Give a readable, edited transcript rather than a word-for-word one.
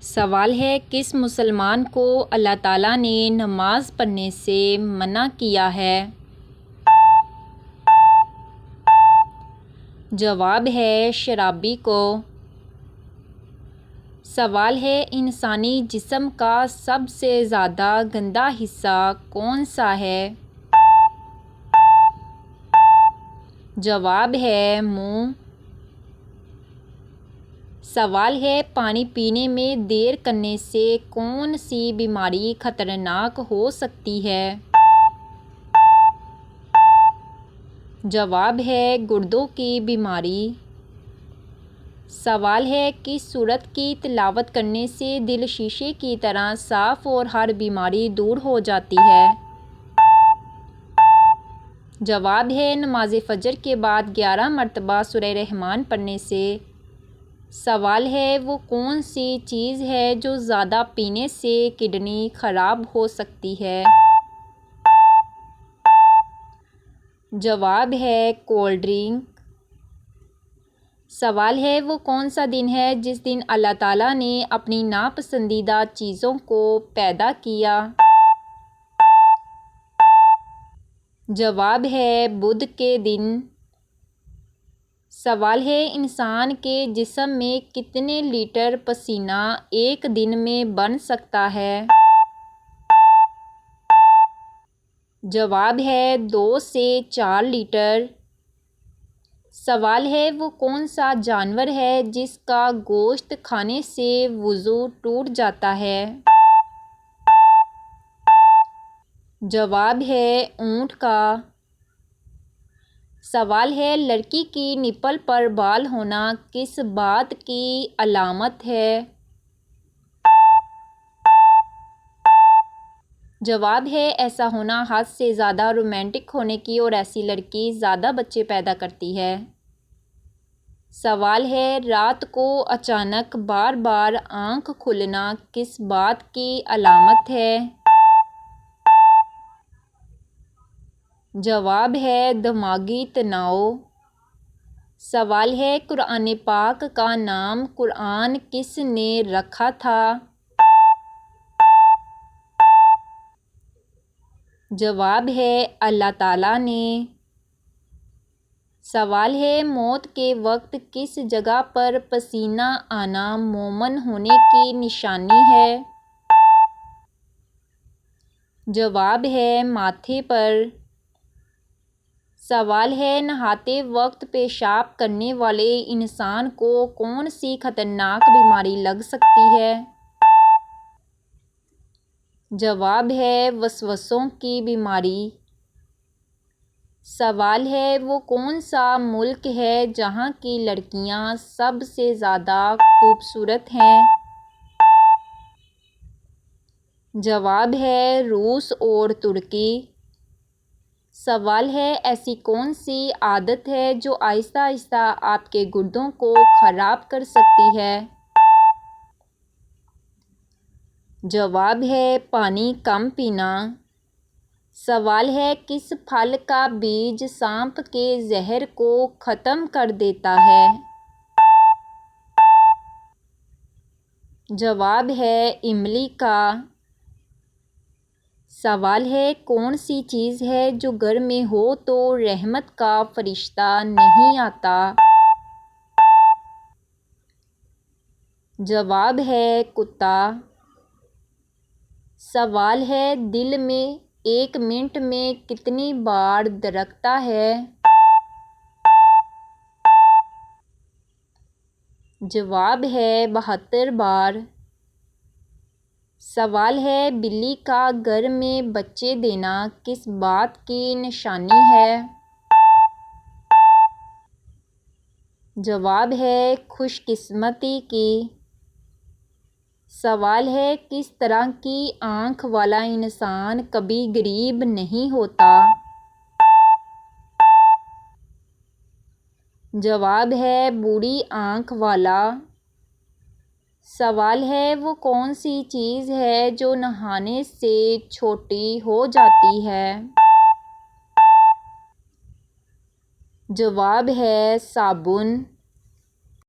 सवाल है, किस मुसलमान को अल्लाह ताला ने नमाज पढ़ने से मना किया है? जवाब है शराबी को। सवाल है, इंसानी जिस्म का सबसे ज़्यादा गंदा हिस्सा कौन सा है? जवाब है मुंह। सवाल है, पानी पीने में देर करने से कौन सी बीमारी खतरनाक हो सकती है? जवाब है गुर्दों की बीमारी। सवाल है, किस सूरत की तिलावत करने से दिल शीशे की तरह साफ और हर बीमारी दूर हो जाती है? जवाब है नमाज फ़जर के बाद 11 मरतबा सूरह रहमान पढ़ने से। सवाल है, वो कौन सी चीज़ है जो ज़्यादा पीने से किडनी ख़राब हो सकती है? जवाब है कोल्ड ड्रिंक। सवाल है, वो कौन सा दिन है जिस दिन अल्लाह ताला ने अपनी नापसंदीदा चीज़ों को पैदा किया? जवाब है बुध के दिन। सवाल है, इंसान के जिस्म में कितने लीटर पसीना एक दिन में बन सकता है? जवाब है 2 से 4 लीटर। सवाल है, वो कौन सा जानवर है जिसका गोश्त खाने से वज़ू टूट जाता है? जवाब है ऊँट का। सवाल है, लड़की की निपल पर बाल होना किस बात की अलामत है? जवाब है ऐसा होना हद से ज़्यादा रोमांटिक होने की और ऐसी लड़की ज़्यादा बच्चे पैदा करती है। सवाल है, रात को अचानक बार बार आँख खुलना किस बात की अलामत है? जवाब है दिमागी तनाव। सवाल है, कुरान पाक का नाम कुरान किसने रखा था? जवाब है अल्लाह ताला ने। सवाल है, मौत के वक्त किस जगह पर पसीना आना मोमन होने की निशानी है? जवाब है माथे पर। सवाल है, नहाते वक्त पेशाब करने वाले इंसान को कौन सी खतरनाक बीमारी लग सकती है? जवाब है वसवसों की बीमारी। सवाल है, वो कौन सा मुल्क है जहाँ की लड़कियाँ सबसे ज़्यादा खूबसूरत हैं? जवाब है रूस और तुर्की। सवाल है, ऐसी कौन सी आदत है जो आहिस्ता आहिस्ता आपके गुर्दों को ख़राब कर सकती है? जवाब है पानी कम पीना। सवाल है, किस फल का बीज सांप के जहर को ख़त्म कर देता है? जवाब है इमली का। सवाल है, कौन सी चीज़ है जो घर में हो तो रहमत का फरिश्ता नहीं आता? जवाब है कुत्ता। सवाल है, दिल में 1 मिनट में कितनी बार धड़कता है? जवाब है 72 बार। सवाल है, बिल्ली का घर में बच्चे देना किस बात की निशानी है? जवाब है खुशकिस्मती की। सवाल है, किस तरह की आँख वाला इंसान कभी गरीब नहीं होता? जवाब है बूढ़ी आँख वाला। सवाल है, वो कौन सी चीज़ है जो नहाने से छोटी हो जाती है? जवाब है साबुन।